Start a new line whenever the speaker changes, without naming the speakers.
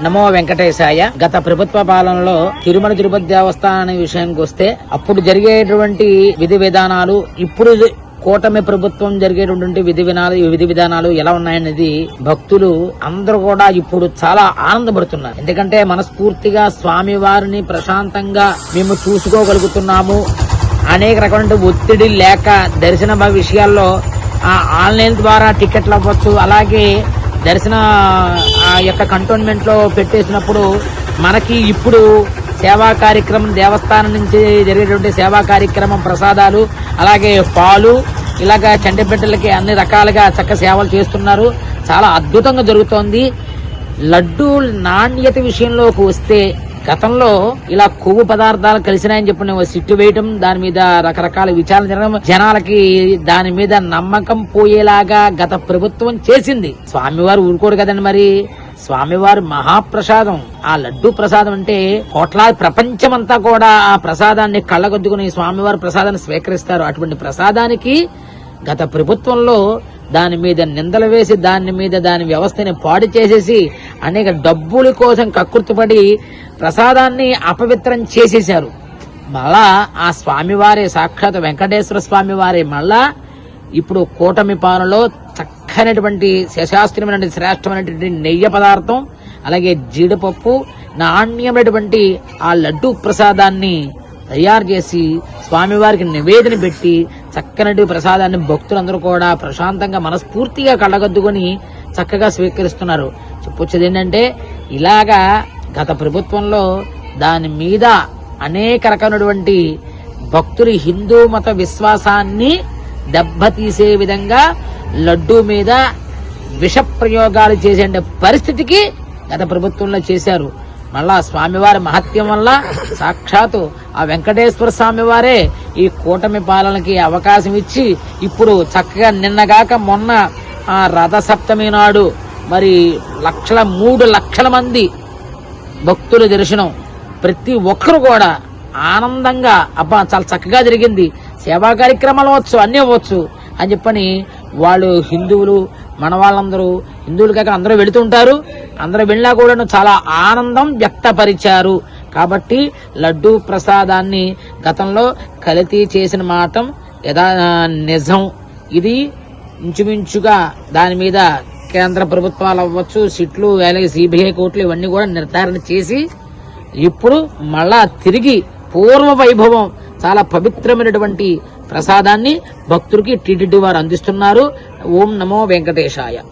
నమో వెంకటేశాయ. గత ప్రభుత్వ పాలనలో తిరుమల తిరుపతి దేవస్థానం విషయానికి వస్తే అప్పుడు జరిగేటువంటి విధి విధానాలు, ఇప్పుడు కూటమి ప్రభుత్వం జరిగేటువంటి విధి విధానాలు ఎలా ఉన్నాయనేది భక్తులు అందరూ కూడా ఇప్పుడు చాలా ఆనందపడుతున్నారు. ఎందుకంటే మనస్ఫూర్తిగా స్వామి వారిని ప్రశాంతంగా మేము చూసుకోగలుగుతున్నాము. అనేక రకమైన ఒత్తిడి లేక దర్శన విషయాల్లో ఆన్లైన్ ద్వారా టికెట్లు అవ్వచ్చు, అలాగే దర్శన యొక్క కంటోన్మెంట్ లో పెట్టేసినప్పుడు మనకి ఇప్పుడు సేవా కార్యక్రమం, దేవస్థానం నుంచి జరిగేటువంటి సేవా కార్యక్రమం, ప్రసాదాలు, అలాగే పాలు, ఇలాగా చంటిబిడ్డలకి అన్ని రకాలుగా చక్క సేవలు చేస్తున్నారు. చాలా అద్భుతంగా జరుగుతోంది. లడ్డూ నాణ్యత విషయంలోకి వస్తే గతంలో ఇలా కొవ్వు పదార్థాలు కలిసినాయని చెప్పిన సిట్టు వేయటం, దాని మీద రకరకాల విచారణ జరగడం, జనాలకి దాని మీద నమ్మకం పోయేలాగా గత ప్రభుత్వం చేసింది. స్వామివారు ఊరుకోరు కదండి. మరి స్వామివారి మహాప్రసాదం, ఆ లడ్డూ ప్రసాదం అంటే కోట్లాది ప్రపంచమంతా కూడా ఆ ప్రసాదాన్ని కళ్ళగొద్దుకుని స్వామివారి ప్రసాదాన్ని స్వీకరిస్తారు. అటువంటి ప్రసాదానికి గత ప్రభుత్వంలో దాని మీద నిందలు వేసి దాని వ్యవస్థని పాడు చేసేసి అనేక డబ్బుల కోసం కక్కుర్తిపడి ప్రసాదాన్ని అపవిత్రం చేసేశారు. మళ్ళా ఆ స్వామివారి సాక్షాత్ వెంకటేశ్వర స్వామి వారి మళ్ళా ఇప్పుడు కూటమి పాలనలో చక్కనటువంటి శశాస్త్రమైనటువంటి శ్రేష్టమైనటువంటి నెయ్యి పదార్థం, అలాగే జీడిపప్పు, నాణ్యమైనటువంటి ఆ లడ్డూ ప్రసాదాన్ని తయారు చేసి స్వామివారికి నివేదన పెట్టి చక్కనటి ప్రసాదాన్ని భక్తులందరూ కూడా ప్రశాంతంగా మనస్ఫూర్తిగా కళ్ళగద్దుకొని చక్కగా స్వీకరిస్తున్నారు. చెప్పొచ్చేది ఏంటంటే, ఇలాగా గత ప్రభుత్వంలో దాని మీద అనేక రకమైనటువంటి భక్తులు హిందూ మత విశ్వాసాన్ని దెబ్బతీసే విధంగా లడ్డూ మీద విష ప్రయోగాలు చేసే పరిస్థితికి గత ప్రభుత్వంలో చేశారు. మళ్ళా స్వామివారి మహత్యం వల్ల సాక్షాత్తు ఆ వెంకటేశ్వర స్వామి వారే ఈ కూటమి పాలనకి అవకాశం ఇచ్చి ఇప్పుడు చక్కగా నిన్నగాక మొన్న ఆ రథసప్తమి నాడు మరి 3 లక్షల మంది భక్తుల దర్శనం. ప్రతి ఒక్కరు కూడా ఆనందంగా అబ్బా చాలా చక్కగా జరిగింది, సేవా కార్యక్రమాలు అవ్వచ్చు, అన్నీ అవ్వచ్చు అని చెప్పని వాళ్ళు హిందువులు, మన వాళ్ళందరూ హిందువులు కాక అందరూ వెళుతుంటారు. అందరూ వెళ్ళినా కూడా చాలా ఆనందం వ్యక్తపరిచారు. కాబట్టి లడ్డూ ప్రసాదాన్ని గతంలో కల్తీ చేసిన మాట నిజం. ఇది ఇంచుమించుగా దాని మీద కేంద్ర ప్రభుత్వాలు అవ్వచ్చు, సిట్లు, అలాగే సిబిఐ కోర్టులు ఇవన్నీ కూడా నిర్ధారణ చేసి ఇప్పుడు మళ్ళా తిరిగి పూర్వ వైభవం, చాలా పవిత్రమైనటువంటి ప్రసాదాన్ని భక్తుడికి టీటీడీ వారు అందిస్తున్నారు. ఓం నమో వెంకటేశాయ.